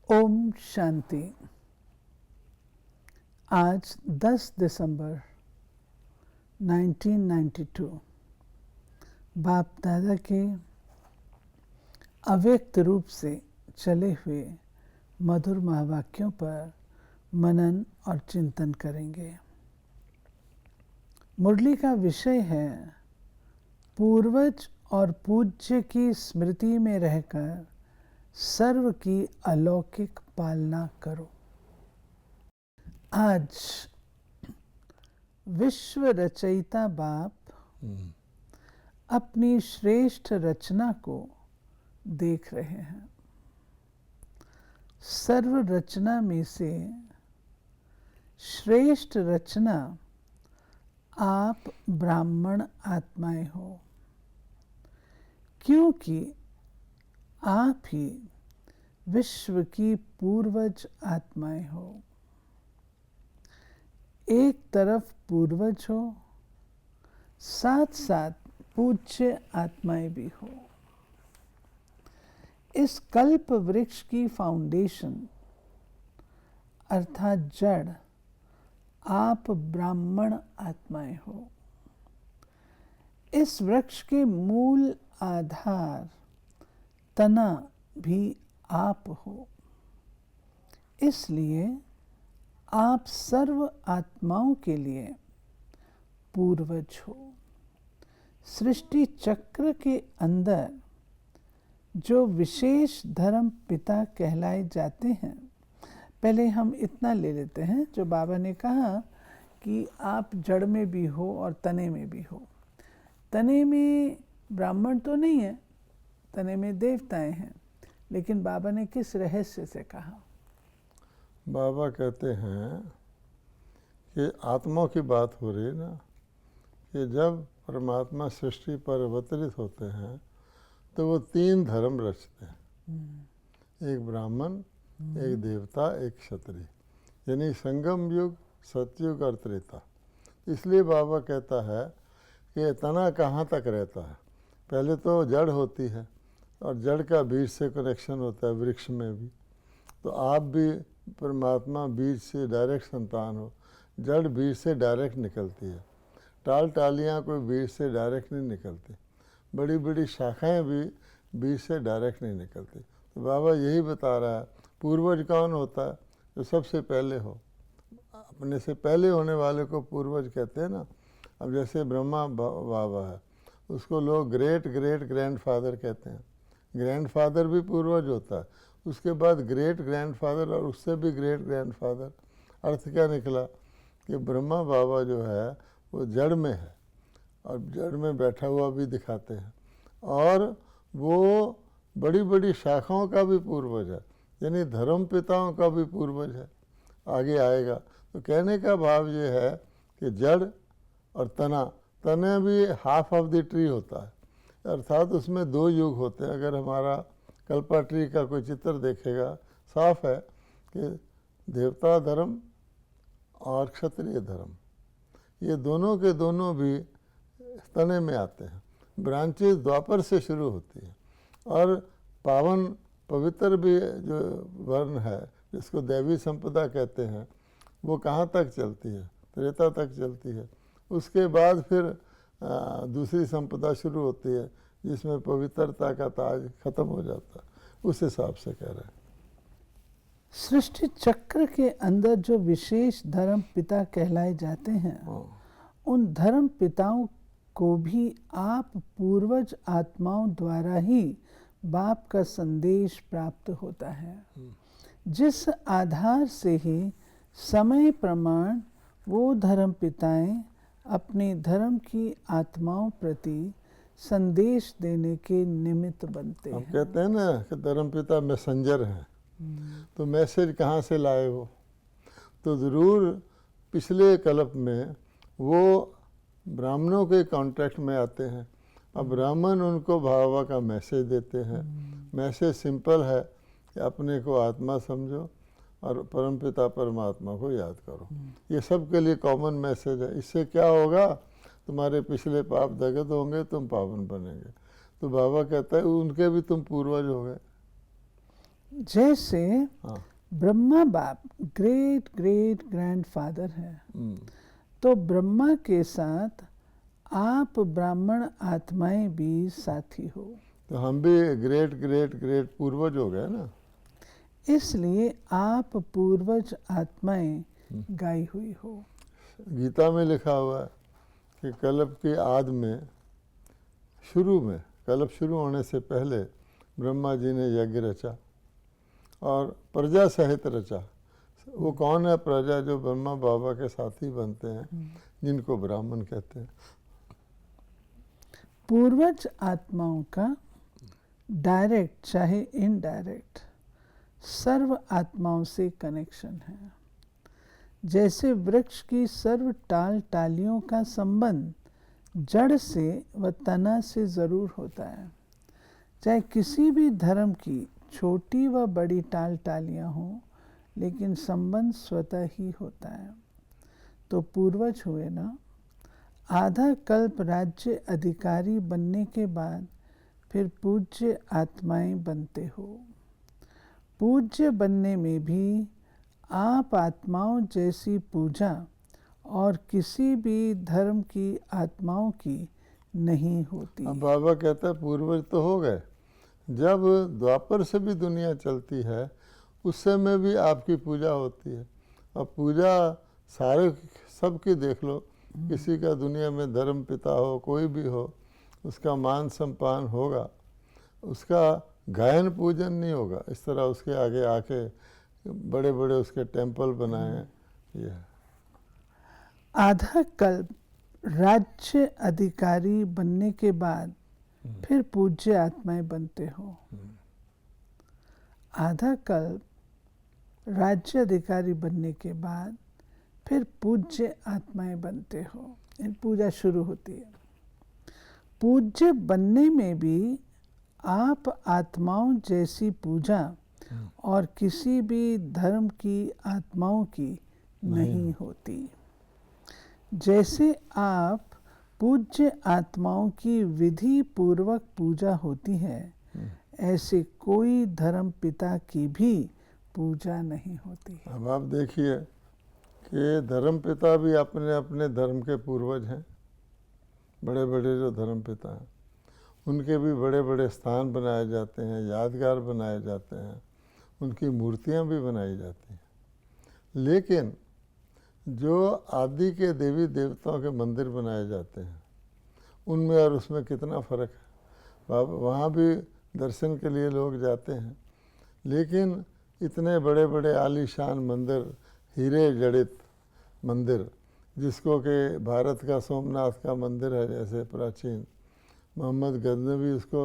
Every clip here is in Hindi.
ओम शांति। आज 10 दिसंबर 1992 बाप दादा के अव्यक्त रूप से चले हुए मधुर महावाक्यों पर मनन और चिंतन करेंगे। मुरली का विषय है पूर्वज और पूज्य की स्मृति में रहकर सर्व की अलौकिक पालना करो। आज विश्व रचयिता बाप अपनी श्रेष्ठ रचना को देख रहे हैं। सर्व रचना में से श्रेष्ठ रचना आप ब्राह्मण आत्माएं हो, क्योंकि आप ही विश्व की पूर्वज आत्माएं हो। एक तरफ पूर्वज हो, साथ साथ पूज्य आत्माएं भी हो। इस कल्प वृक्ष की फाउंडेशन अर्थात जड़ आप ब्राह्मण आत्माएं हो। इस वृक्ष के मूल आधार तना भी आप हो। इसलिए आप सर्व आत्माओं के लिए पूर्वज हो। सृष्टि चक्र के अंदर जो विशेष धर्म पिता कहलाए जाते हैं, पहले हम इतना ले लेते हैं जो बाबा ने कहा कि आप जड़ में भी हो और तने में भी हो। तने में ब्राह्मण तो नहीं है, तने में देवताएं हैं, लेकिन बाबा ने किस रहस्य से कहा? बाबा कहते हैं कि आत्माओं की बात हो रही है ना, कि जब परमात्मा सृष्टि पर अवतरित होते हैं तो वो 3 धर्म रचते हैं। एक ब्राह्मण, एक देवता, एक क्षत्रिय, यानी संगम युग, सतयुग और त्रेता। इसलिए बाबा कहता है कि तना कहाँ तक रहता है। पहले तो जड़ होती है और जड़ का बीज से कनेक्शन होता है वृक्ष में भी। तो आप भी परमात्मा बीज से डायरेक्ट संतान हो। जड़ बीज से डायरेक्ट निकलती है। टाल टालियाँ कोई बीज से डायरेक्ट नहीं निकलती। बड़ी बड़ी शाखाएं भी बीज से डायरेक्ट नहीं निकलती। तो बाबा यही बता रहा है, पूर्वज कौन होता है? जो सबसे पहले हो, अपने से पहले होने वाले को पूर्वज कहते हैं ना। अब जैसे ब्रह्मा बाबा है, उसको लोग ग्रेट ग्रेट ग्रैंडफादर कहते हैं। ग्रैंडफादर भी पूर्वज होता है, उसके बाद ग्रेट ग्रैंडफादर और उससे भी ग्रेट ग्रैंडफादर। अर्थ क्या निकला कि ब्रह्मा बाबा जो है वो जड़ में है और जड़ में बैठा हुआ भी दिखाते हैं, और वो बड़ी बड़ी शाखाओं का भी पूर्वज है, यानी धर्म पिताओं का भी पूर्वज है। आगे आएगा। तो कहने का भाव ये है कि जड़ और तना भी हाफ ऑफ द ट्री होता है, अर्थात उसमें 2 युग होते हैं। अगर हमारा कल्पा ट्री का कोई चित्र देखेगा, साफ है कि देवता धर्म और क्षत्रिय धर्म, ये दोनों के दोनों भी तने में आते हैं। ब्रांचेस द्वापर से शुरू होती है, और पावन पवित्र भी जो वर्ण है, जिसको दैवी संपदा कहते हैं, वो कहाँ तक चलती है? त्रेता तक चलती है। उसके बाद फिर दूसरी संपदा शुरू होती है, जिसमें पवित्रता का ताज खत्म हो जाता है। उस हिसाब से कह रहे हैं। सृष्टि चक्र के अंदर जो विशेष धर्म पिता कहलाए जाते हैं, उन धर्म पिताओं को भी आप पूर्वज आत्माओं द्वारा ही बाप का संदेश प्राप्त होता है, जिस आधार से ही समय प्रमाण वो धर्म पिताएं अपने धर्म की आत्माओं प्रति संदेश देने के निमित्त बनते हैं। हम कहते हैं ना कि धर्म पिता मैसेंजर हैं। तो मैसेज कहाँ से लाए हो? तो ज़रूर पिछले कल्प में वो ब्राह्मणों के कॉन्ट्रैक्ट में आते हैं। अब ब्राह्मण उनको बाबा का मैसेज देते हैं। मैसेज सिंपल है कि अपने को आत्मा समझो और परमपिता परमात्मा को याद करो। ये सब के लिए कॉमन मैसेज है। इससे क्या होगा? तुम्हारे पिछले पाप दगत होंगे, तुम पावन बनेंगे। तो बाबा कहता है उनके भी तुम पूर्वज हो गए। जैसे हाँ। ब्रह्मा बाप ग्रेट ग्रेट ग्रैंडफादर है, तो ब्रह्मा के साथ आप ब्राह्मण आत्माएं भी साथी हो, तो हम भी ग्रेट ग्रेट ग्रेट पूर्वज हो गए ना। इसलिए आप पूर्वज आत्माएं गाई हुई हो। गीता में लिखा हुआ है कि कल्प की आदि में, शुरू में, कल्प शुरू होने से पहले ब्रह्मा जी ने यज्ञ रचा और प्रजा सहित रचा। वो कौन है प्रजा? जो ब्रह्मा बाबा के साथी बनते हैं, जिनको ब्राह्मण कहते हैं। पूर्वज आत्माओं का डायरेक्ट चाहे इनडायरेक्ट सर्व आत्माओं से कनेक्शन है। जैसे वृक्ष की सर्व टाल टालियों का संबंध जड़ से व तना से ज़रूर होता है, चाहे किसी भी धर्म की छोटी व बड़ी टाल टालियाँ हों, लेकिन संबंध स्वतः ही होता है। तो पूर्वज हुए ना, आधा कल्प राज्य अधिकारी बनने के बाद फिर पूज्य आत्माएं बनते हो। पूज्य बनने में भी आप आत्माओं जैसी पूजा और किसी भी धर्म की आत्माओं की नहीं होती। अब बाबा कहता है पूर्वज तो हो गए, जब द्वापर से भी दुनिया चलती है उस समय भी आपकी पूजा होती है। और पूजा सारे सबकी देख लो, किसी का दुनिया में धर्म पिता हो, कोई भी हो, उसका मान सम्मान होगा, उसका गायन पूजन नहीं होगा। इस तरह उसके आगे आके बड़े बड़े उसके टेम्पल बनाए हैं। ये आधा कल्प राज्य अधिकारी बनने के बाद फिर पूज्य आत्माएं बनते हो। आधा कल्प राज्य अधिकारी बनने के बाद फिर पूज्य आत्माएं बनते हो, इन पूजा शुरू होती है। पूज्य बनने में भी आप आत्माओं जैसी पूजा और किसी भी धर्म की आत्माओं की नहीं होती। जैसे आप पूज्य आत्माओं की विधि पूर्वक पूजा होती है, ऐसे कोई धर्म पिता की भी पूजा नहीं होती। अब आप देखिए कि धर्म पिता भी अपने अपने धर्म के पूर्वज हैं। बड़े बड़े जो धर्म पिता हैं उनके भी बड़े बड़े स्थान बनाए जाते हैं, यादगार बनाए जाते हैं, उनकी मूर्तियां भी बनाई जाती हैं। लेकिन जो आदि के देवी देवताओं के मंदिर बनाए जाते हैं उनमें और उसमें कितना फ़र्क है। वहाँ भी दर्शन के लिए लोग जाते हैं, लेकिन इतने बड़े बड़े आलीशान मंदिर, हीरे जड़ित मंदिर, जिसको कि भारत का सोमनाथ का मंदिर है जैसे प्राचीन, मोहम्मद गजनवी उसको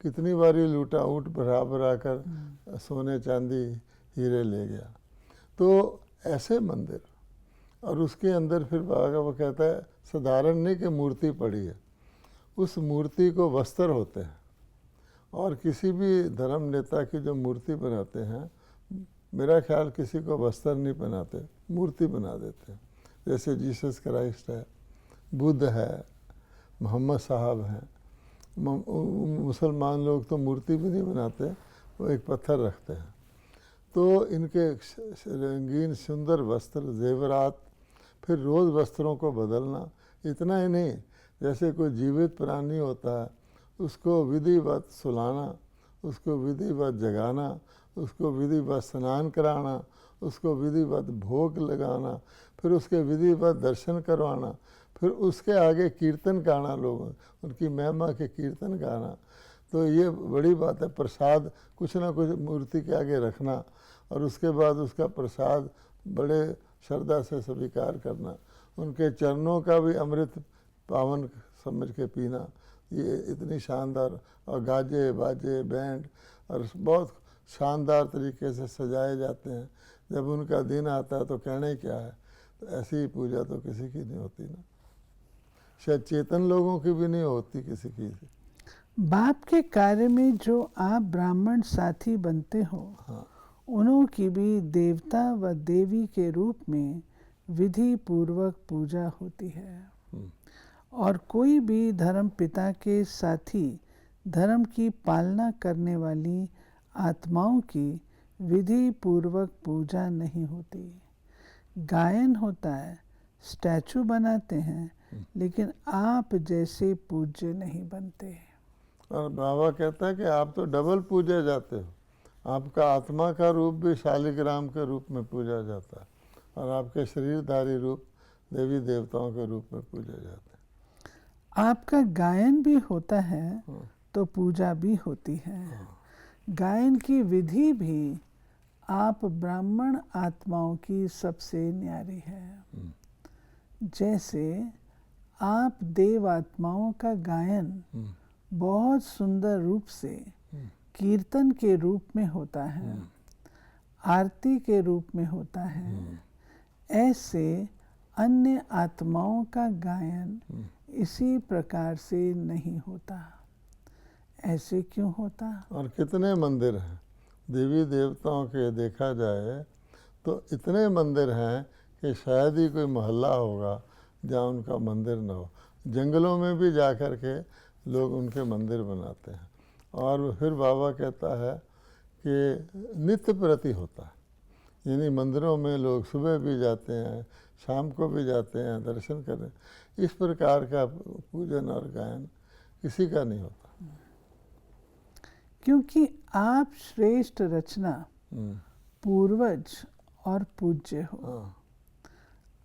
कितनी बारी लूटा, ऊँट भरा भरा कर सोने चांदी हीरे ले गया। तो ऐसे मंदिर, और उसके अंदर फिर बाबा वो कहता है साधारण नहीं कि मूर्ति पड़ी है, उस मूर्ति को वस्त्र होते हैं। और किसी भी धर्म नेता की जो मूर्ति बनाते हैं, मेरा ख्याल किसी को वस्त्र नहीं बनाते, मूर्ति बना देते हैं। जैसे जीसस क्राइस्ट है, बुद्ध है, मोहम्मद साहब हैं। मुसलमान लोग तो मूर्ति भी नहीं बनाते, वो एक पत्थर रखते हैं। तो इनके रंगीन सुंदर वस्त्र, जेवरात, फिर रोज़ वस्त्रों को बदलना। इतना ही नहीं, जैसे कोई जीवित प्राणी होता है उसको विधिवत सुलाना, उसको विधिवत जगाना, उसको विधिवत स्नान कराना, उसको विधिवत भोग लगाना, फिर उसके विधिवत दर्शन करवाना, फिर उसके आगे कीर्तन गाना, लोग उनकी महिमा के कीर्तन गाना। तो ये बड़ी बात है। प्रसाद कुछ ना कुछ मूर्ति के आगे रखना और उसके बाद उसका प्रसाद बड़े श्रद्धा से स्वीकार करना, उनके चरणों का भी अमृत पावन समझ के पीना, ये इतनी शानदार। और गाजे बाजे बैंड और बहुत शानदार तरीके से सजाए जाते हैं। जब उनका दिन आता है तो कहने क्या है। तो ऐसी पूजा तो किसी की नहीं होती ना, शायद चेतन लोगों की भी नहीं होती किसी की। बाप के कार्य में जो आप ब्राह्मण साथी बनते हो, हाँ, उन्हों की भी देवता व देवी के रूप में विधि पूर्वक पूजा होती है। और कोई भी धर्म पिता के साथी धर्म की पालना करने वाली आत्माओं की विधि पूर्वक पूजा नहीं होती। गायन होता है, स्टैचू बनाते हैं, लेकिन आप जैसे पूज्य नहीं बनते। और बाबा कहता है कि आप तो डबल पूजे जाते हो, आपका आत्मा का रूप भी शालिग्राम के रूप में पूजा जाता है और आपके शरीरधारी रूप देवी देवताओं के रूप में पूजे जाते हैं। आपका गायन भी होता है तो पूजा भी होती है। गायन की विधि भी आप ब्राह्मण आत्माओं की सबसे न्यारी है। जैसे आप देव आत्माओं का गायन बहुत सुंदर रूप से कीर्तन के रूप में होता है, आरती के रूप में होता है, ऐसे अन्य आत्माओं का गायन इसी प्रकार से नहीं होता। ऐसे क्यों होता? और कितने मंदिर हैं देवी देवताओं के, देखा जाए तो इतने मंदिर हैं कि शायद ही कोई मोहल्ला होगा जहाँ उनका मंदिर न हो। जंगलों में भी जा कर के लोग उनके मंदिर बनाते हैं। और फिर बाबा कहता है कि नित्य प्रति होता है, यानी मंदिरों में लोग सुबह भी जाते हैं, शाम को भी जाते हैं दर्शन करें। इस प्रकार का पूजन और गायन किसी का नहीं होता। क्योंकि आप श्रेष्ठ रचना, पूर्वज और पूज्य हो।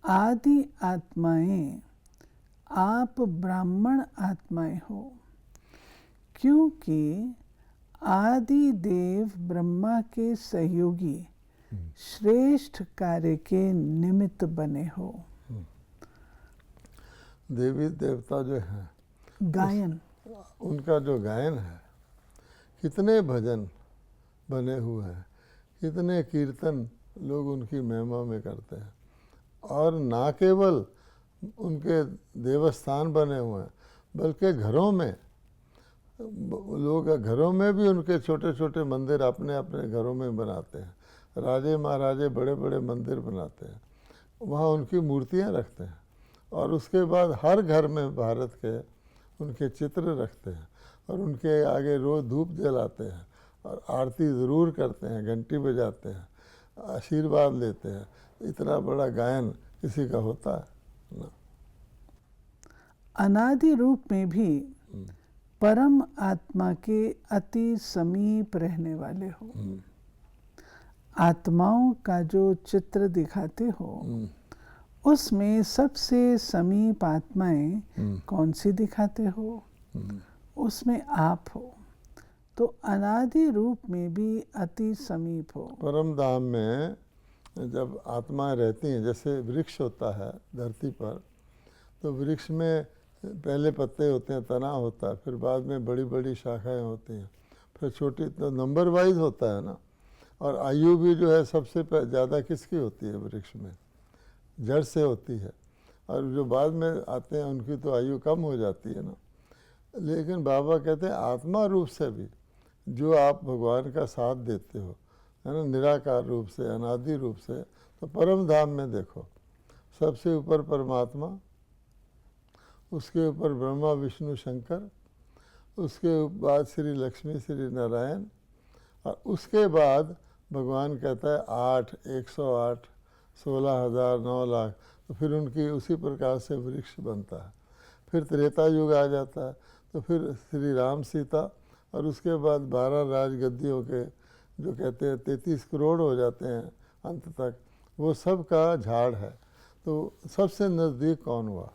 आदि आत्माएं, आप ब्राह्मण आत्माएं हो, क्योंकि आदि देव ब्रह्मा के सहयोगी श्रेष्ठ कार्य के निमित्त बने हो। देवी देवता जो हैं, गायन, उनका जो गायन है, कितने भजन बने हुए हैं, कितने कीर्तन लोग उनकी महिमा में करते हैं। और ना केवल उनके देवस्थान बने हुए हैं, बल्कि घरों में लोग, घरों में भी उनके छोटे छोटे मंदिर अपने अपने घरों में बनाते हैं। राजे महाराजे बड़े बड़े मंदिर बनाते हैं, वहाँ उनकी मूर्तियाँ रखते हैं। और उसके बाद हर घर में भारत के उनके चित्र रखते हैं और उनके आगे रोज़ धूप जलाते हैं और आरती ज़रूर करते हैं, घंटी बजाते हैं, आशीर्वाद लेते हैं। इतना बड़ा गायन किसी का होता है ना। अनादि रूप में भी परम आत्मा के अति समीप रहने वाले हो। आत्माओं का जो चित्र दिखाते हो, उसमें सबसे समीप आत्माएं कौन सी दिखाते हो? उसमें आप हो। तो अनादि रूप में भी अति समीप हो। परम धाम में जब आत्माएं रहती हैं, जैसे वृक्ष होता है धरती पर, तो वृक्ष में पहले पत्ते होते हैं, तना होता है, फिर बाद में बड़ी बड़ी शाखाएं होती हैं, फिर छोटी, तो नंबर वाइज होता है ना। और आयु भी जो है सबसे ज़्यादा किसकी होती है वृक्ष में? जड़ से होती है। और जो बाद में आते हैं उनकी तो आयु कम हो जाती है ना। लेकिन बाबा कहते हैं आत्मा रूप से भी जो आप भगवान का साथ देते हो, है ना, निराकार रूप से, अनादि रूप से, तो परम धाम में देखो सबसे ऊपर परमात्मा, उसके ऊपर ब्रह्मा विष्णु शंकर, उसके बाद श्री लक्ष्मी श्री नारायण, और उसके बाद भगवान कहता है 8, 108, 16,000, 9 लाख। तो फिर उनकी उसी प्रकार से वृक्ष बनता है। फिर त्रेता युग आ जाता है, तो फिर श्री राम सीता, और उसके बाद 12 राजगद्दियों के जो कहते हैं 33 करोड़ हो जाते हैं अंत तक, वो सब का झाड़ है। तो सबसे नज़दीक कौन हुआ?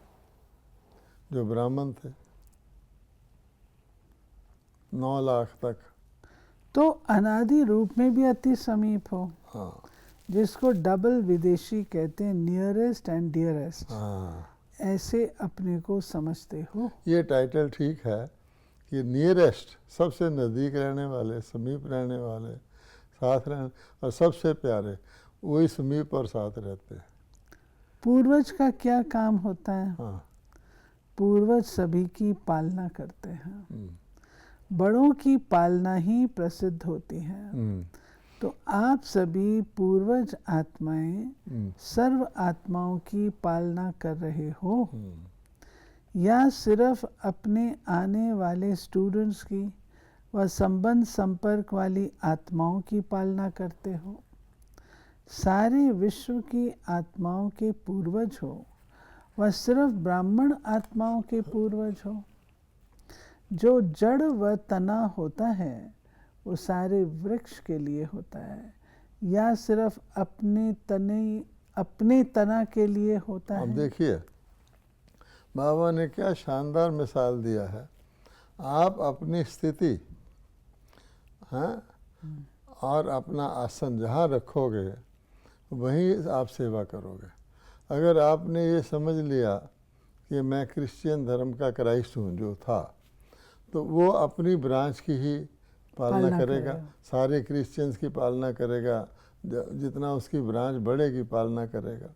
जो ब्राह्मण थे, 9 लाख तक। तो अनादि रूप में भी अति समीप हो। हाँ, जिसको डबल विदेशी कहते हैं, नियरेस्ट एंड डियरेस्ट। हाँ, ऐसे अपने को समझते हो। ये टाइटल ठीक है कि नियरेस्ट, सबसे नज़दीक रहने वाले, समीप रहने वाले, साथ रहने, और सबसे प्यारे, वही समीप और साथ रहते हैं। पूर्वज का क्या काम होता है? हाँ, पूर्वज सभी की पालना करते हैं। बड़ों की पालना ही प्रसिद्ध होती है। तो आप सभी पूर्वज आत्माएं सर्व आत्माओं की पालना कर रहे हो, या सिर्फ अपने आने वाले स्टूडेंट्स की, व संबंध संपर्क वाली आत्माओं की पालना करते हो। सारे विश्व की आत्माओं के पूर्वज हो व सिर्फ ब्राह्मण आत्माओं के पूर्वज हो। जो जड़ व तना होता है वो सारे वृक्ष के लिए होता है या सिर्फ अपने तना के लिए होता अब है। देखिए बाबा ने क्या शानदार मिसाल दिया है। आप अपनी स्थिति हैं और अपना आसन जहाँ रखोगे वहीं आप सेवा करोगे। अगर आपने ये समझ लिया कि मैं क्रिश्चियन धर्म का क्राइस्ट हूँ जो था, तो वो अपनी ब्रांच की ही पालना करेगा, सारे क्रिश्चियंस की पालना करेगा, जितना उसकी ब्रांच बढ़ेगी पालना करेगा।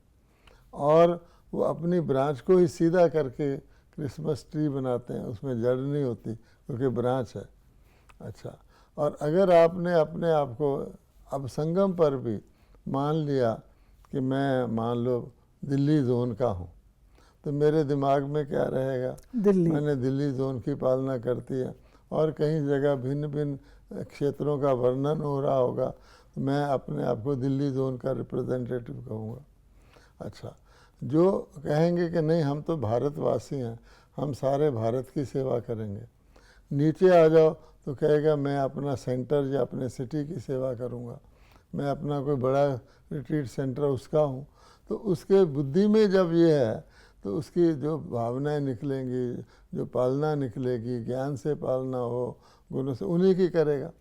और वो अपनी ब्रांच को ही सीधा करके क्रिसमस ट्री बनाते हैं, उसमें जड़ नहीं होती क्योंकि ब्रांच है। अच्छा, और अगर आपने अपने आप को अब संगम पर भी मान लिया कि मैं मान लो दिल्ली जोन का हूँ, तो मेरे दिमाग में क्या रहेगा, मैंने दिल्ली जोन की पालना करती है। और कहीं जगह भिन्न भिन्न क्षेत्रों का वर्णन हो रहा होगा, तो मैं अपने आप को दिल्ली जोन का रिप्रेजेंटेटिव कहूँगा। अच्छा, जो कहेंगे कि नहीं हम तो भारतवासी हैं, हम सारे भारत की सेवा करेंगे, नीचे आ जाओ तो कहेगा मैं अपना सेंटर या अपने सिटी की सेवा करूँगा, मैं अपना कोई बड़ा रिट्रीट सेंटर उसका हूँ। तो उसके बुद्धि में जब ये है तो उसकी जो भावनाएं निकलेंगी, जो पालना निकलेगी, ज्ञान से पालना हो, गुणों से, उन्हीं की करेगा।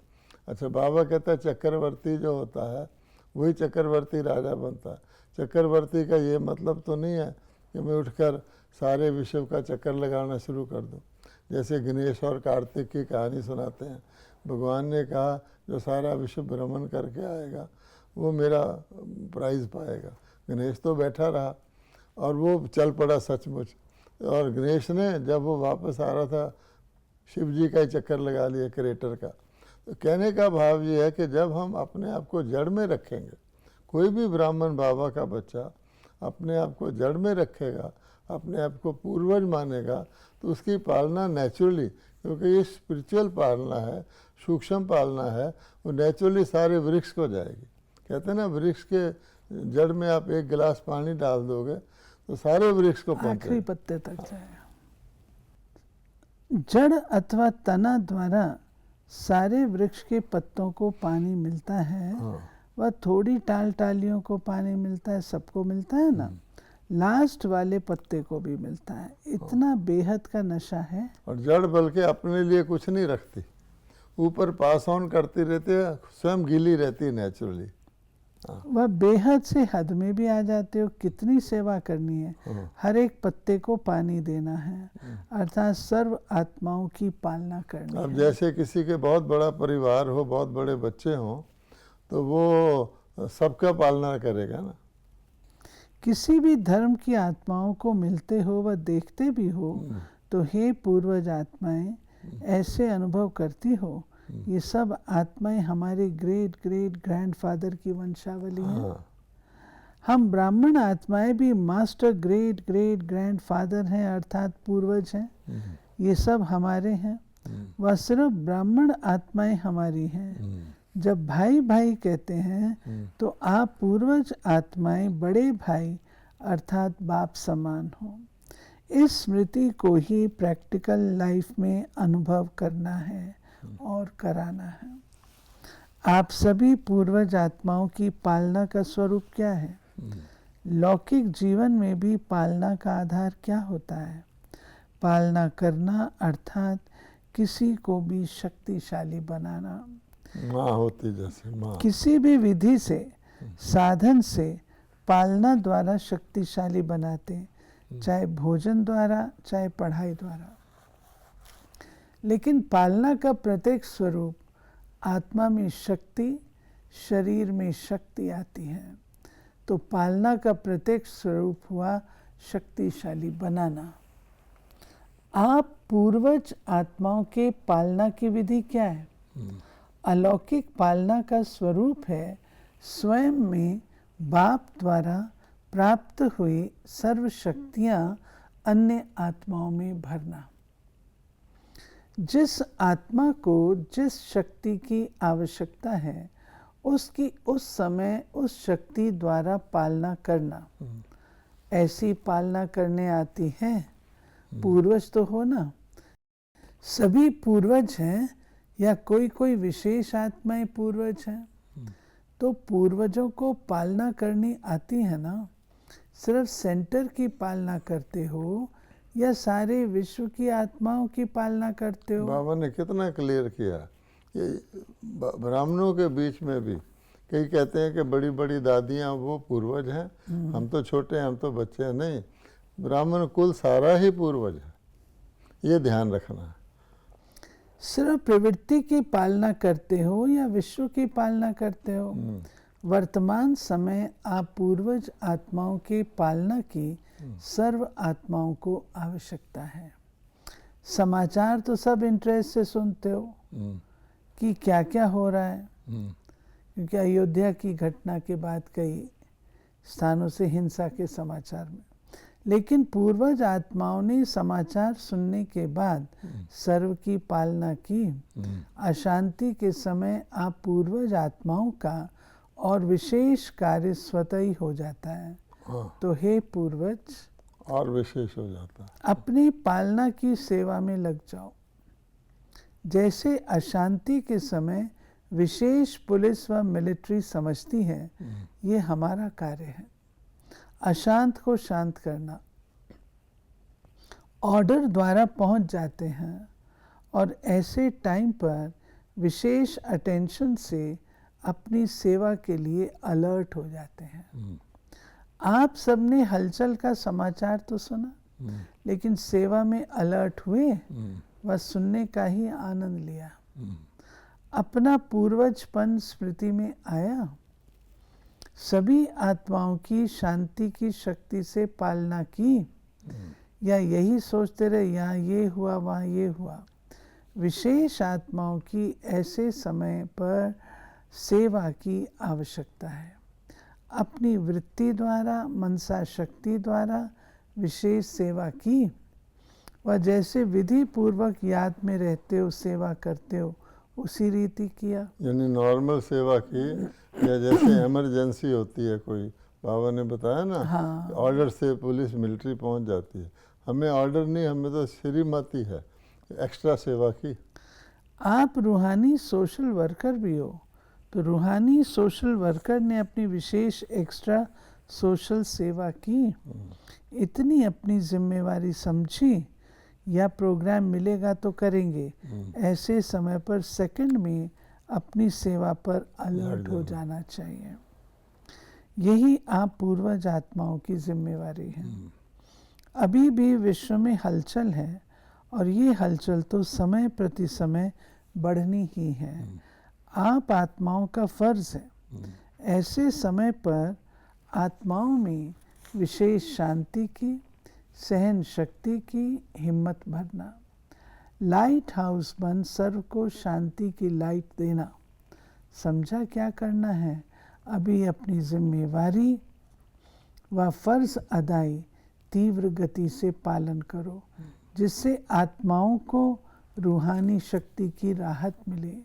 अच्छा, बाबा कहता है चक्रवर्ती जो होता है वही चक्रवर्ती राजा बनता है। चक्रवर्ती का ये मतलब तो नहीं है कि मैं उठकर सारे विश्व का चक्कर लगाना शुरू कर दूं। जैसे गणेश और कार्तिक की कहानी सुनाते हैं, भगवान ने कहा जो सारा विश्व भ्रमण करके आएगा वो मेरा प्राइज़ पाएगा। गणेश तो बैठा रहा और वो चल पड़ा सचमुच। और गणेश ने जब वो वापस आ रहा था शिव जी का ही चक्कर लगा लिया क्रेटर का। तो कहने का भाव ये है कि जब हम अपने आप को जड़ में रखेंगे, कोई भी ब्राह्मण बाबा का बच्चा अपने आप को जड़ में रखेगा, अपने आप को पूर्वज मानेगा, तो उसकी पालना नेचुरली, क्योंकि ये स्पिरिचुअल पालना है, सूक्ष्म पालना है, वो नेचुरली सारे वृक्ष को जाएगी। कहते हैं ना, वृक्ष के जड़ में आप एक गिलास पानी डाल दोगे तो सारे वृक्ष को आखिरी पत्ते तक जाएगा। जड़ अथवा तना द्वारा सारे वृक्ष के पत्तों को पानी मिलता है। वह थोड़ी टालियों को पानी मिलता है, सबको मिलता है ना, लास्ट वाले पत्ते को भी मिलता है। इतना बेहद का नशा है। और जड़ बल्कि अपने लिए कुछ नहीं रखती, ऊपर पास ऑन करती रहती है, स्वयं गीली रहती है नेचुरली। वह बेहद से हद में भी आ जाते हो। कितनी सेवा करनी है, हर एक पत्ते को पानी देना है, अर्थात सर्व आत्माओं की पालना करनी है। अब जैसे किसी के बहुत बड़ा परिवार हो, बहुत बड़े बच्चे हों, तो वो सबका पालना करेगा ना। किसी भी धर्म की आत्माओं को मिलते हो व देखते भी हो तो हे पूर्वज आत्माएं, ऐसे अनुभव करती हो ये सब आत्माएं हमारे ग्रेट ग्रेट ग्रैंडफादर की वंशावली हैं। हम ब्राह्मण आत्माएं भी मास्टर ग्रेट ग्रेट ग्रैंडफादर हैं, अर्थात पूर्वज हैं। ये सब हमारे हैं, वह सिर्फ ब्राह्मण आत्माएं हमारी हैं। जब भाई भाई कहते हैं तो आप पूर्वज आत्माएं बड़े भाई अर्थात बाप समान हो। इस स्मृति को ही प्रैक्टिकल लाइफ में अनुभव करना है और कराना है। आप सभी पूर्वज आत्माओं की पालना का स्वरूप क्या है? लौकिक जीवन में भी पालना का आधार क्या होता है? पालना करना अर्थात किसी को भी शक्तिशाली बनाना। माँ होती जैसे माँ। किसी भी विधि से, साधन से पालना द्वारा शक्तिशाली बनाते, चाहे भोजन द्वारा, चाहे पढ़ाई द्वारा। लेकिन पालना का प्रत्येक स्वरूप आत्मा में शक्ति, शरीर में शक्ति आती है। तो पालना का प्रत्येक स्वरूप हुआ शक्तिशाली बनाना। आप पूर्वज आत्माओं के पालना की विधि क्या है? अलौकिक पालना का स्वरूप है स्वयं में बाप द्वारा प्राप्त हुई सर्व शक्तियाँ अन्य आत्माओं में भरना। जिस आत्मा को जिस शक्ति की आवश्यकता है उसकी उस समय उस शक्ति द्वारा पालना करना, ऐसी पालना करने आती है। पूर्वज तो हो ना, सभी पूर्वज हैं या कोई कोई विशेष आत्माएं पूर्वज हैं? तो पूर्वजों को पालना करनी आती है ना? सिर्फ सेंटर की पालना करते हो या सारे विश्व की आत्माओं की पालना करते हो? बाबा ने कितना क्लियर किया। ये ब्राह्मणों के बीच में भी कई कहते हैं कि बड़ी बड़ी दादियाँ वो पूर्वज हैं, हम तो छोटे हैं, हम तो बच्चे हैं। नहीं, ब्राह्मण कुल सारा ही पूर्वज है, ये ध्यान रखना है। सिर्फ प्रवृत्ति की पालना करते हो या विश्व की पालना करते हो? वर्तमान समय आप पूर्वज आत्माओं की पालना की सर्व आत्माओं को आवश्यकता है। समाचार तो सब इंटरेस्ट से सुनते हो कि क्या क्या हो रहा है, क्योंकि अयोध्या की घटना के बाद कई स्थानों से हिंसा के समाचार में, लेकिन पूर्वज आत्माओं ने समाचार सुनने के बाद सर्व की पालना की। अशांति के समय आप पूर्वज आत्माओं का और विशेष कार्य स्वतः ही हो जाता है। तो हे पूर्वज, और विशेष हो जाता है। अपनी पालना की सेवा में लग जाओ। जैसे अशांति के समय विशेष पुलिस व मिलिट्री समझती है, ये हमारा कार्य है, अशांत को शांत करना। ऑर्डर द्वारा पहुंच जाते हैं और ऐसे टाइम पर विशेष अटेंशन से अपनी सेवा के लिए अलर्ट हो जाते हैं। आप सबने हलचल का समाचार तो सुना, लेकिन सेवा में अलर्ट हुए व सुनने का ही आनंद लिया। अपना पूर्वजपन स्मृति में आया। सभी आत्माओं की शांति की शक्ति से पालना की, या यही सोचते रहे यहाँ ये हुआ वहाँ ये हुआ? विशेष आत्माओं की ऐसे समय पर सेवा की आवश्यकता है। अपनी वृत्ति द्वारा, मनसा शक्ति द्वारा विशेष सेवा की, व जैसे विधि पूर्वक याद में रहते हो, सेवा करते हो, उसी रीति किया। यानी नॉर्मल सेवा की, या जैसे इमरजेंसी होती है कोई, बाबा ने बताया ना, हाँ। ऑर्डर से पुलिस मिलिट्री पहुंच जाती है। हमें ऑर्डर नहीं, हमें तो श्रीमती है, एक्स्ट्रा सेवा की। आप रूहानी सोशल वर्कर भी हो, तो रूहानी सोशल वर्कर ने अपनी विशेष एक्स्ट्रा सोशल सेवा की। इतनी अपनी जिम्मेवारी समझी, या प्रोग्राम मिलेगा तो करेंगे, ऐसे समय पर सेकंड में अपनी सेवा पर अलर्ट हो जाना चाहिए। यही आप पूर्वज आत्माओं की जिम्मेवारी है। अभी भी विश्व में हलचल है, और ये हलचल तो समय प्रति समय बढ़नी ही है। आप आत्माओं का फर्ज है ऐसे समय पर आत्माओं में विशेष शांति की, सहन शक्ति की हिम्मत भरना। लाइट हाउस बन सर्व को शांति की लाइट देना। समझा क्या करना है? अभी अपनी जिम्मेवारी व फर्ज अदाई तीव्र गति से पालन करो, जिससे आत्माओं को रूहानी शक्ति की राहत मिले।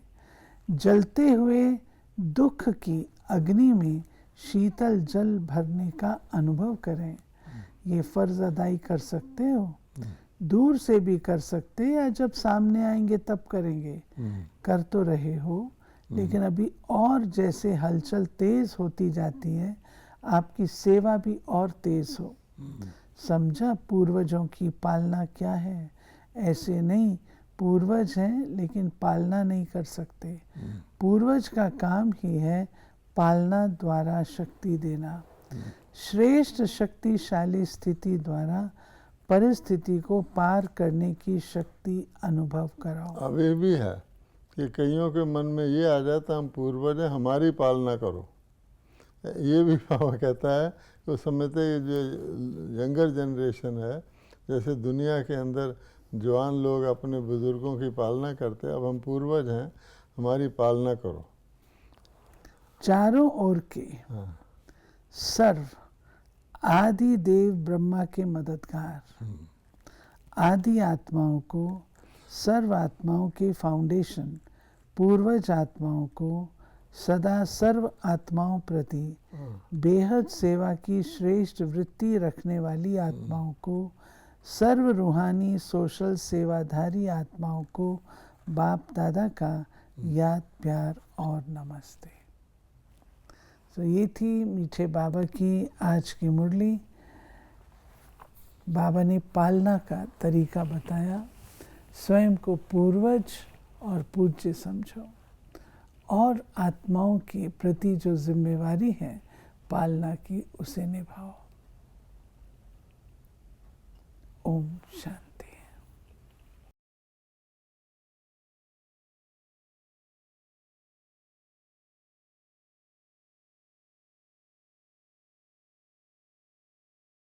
जलते हुए दुख की अग्नि में शीतल जल भरने का अनुभव करें। ये फर्ज अदाई कर सकते हो, दूर से भी कर सकते, या जब सामने आएंगे तब करेंगे। कर तो रहे हो, लेकिन अभी और जैसे हलचल तेज होती जाती है, आपकी सेवा भी और तेज हो। समझा पूर्वजों की पालना क्या है? ऐसे नहीं, पूर्वज हैं लेकिन पालना नहीं कर सकते। पूर्वज का काम ही है पालना द्वारा शक्ति देना। श्रेष्ठ शक्तिशाली स्थिति द्वारा परिस्थिति को पार करने की शक्ति अनुभव कराओ। अभी भी है कि कईयों के मन में ये आ जाता, हम पूर्वज हैं, हमारी पालना करो। ये भी बाबा कहता है, तो समझते हैं जो यंगर जनरेशन है, जैसे दुनिया के अंदर जवान लोग अपने बुजुर्गों की पालना करते हैं, अब हम पूर्वज हैं, हमारी पालना करो। चारों ओर के सर्व आदि देव ब्रह्मा के मददगार आदि आत्माओं को सर्व आत्माओं के फाउंडेशन पूर्वज आत्माओं को सदा सर्व आत्माओं प्रति बेहद सेवा की श्रेष्ठ वृत्ति रखने वाली आत्माओं को, सर्व रूहानी सोशल सेवाधारी आत्माओं को बाप दादा का याद, प्यार और नमस्ते। तो ये थी मीठे बाबा की आज की मुरली। बाबा ने पालना का तरीका बताया, स्वयं को पूर्वज और पूज्य समझो और आत्माओं के प्रति जो जिम्मेवारी है पालना की, उसे निभाओ।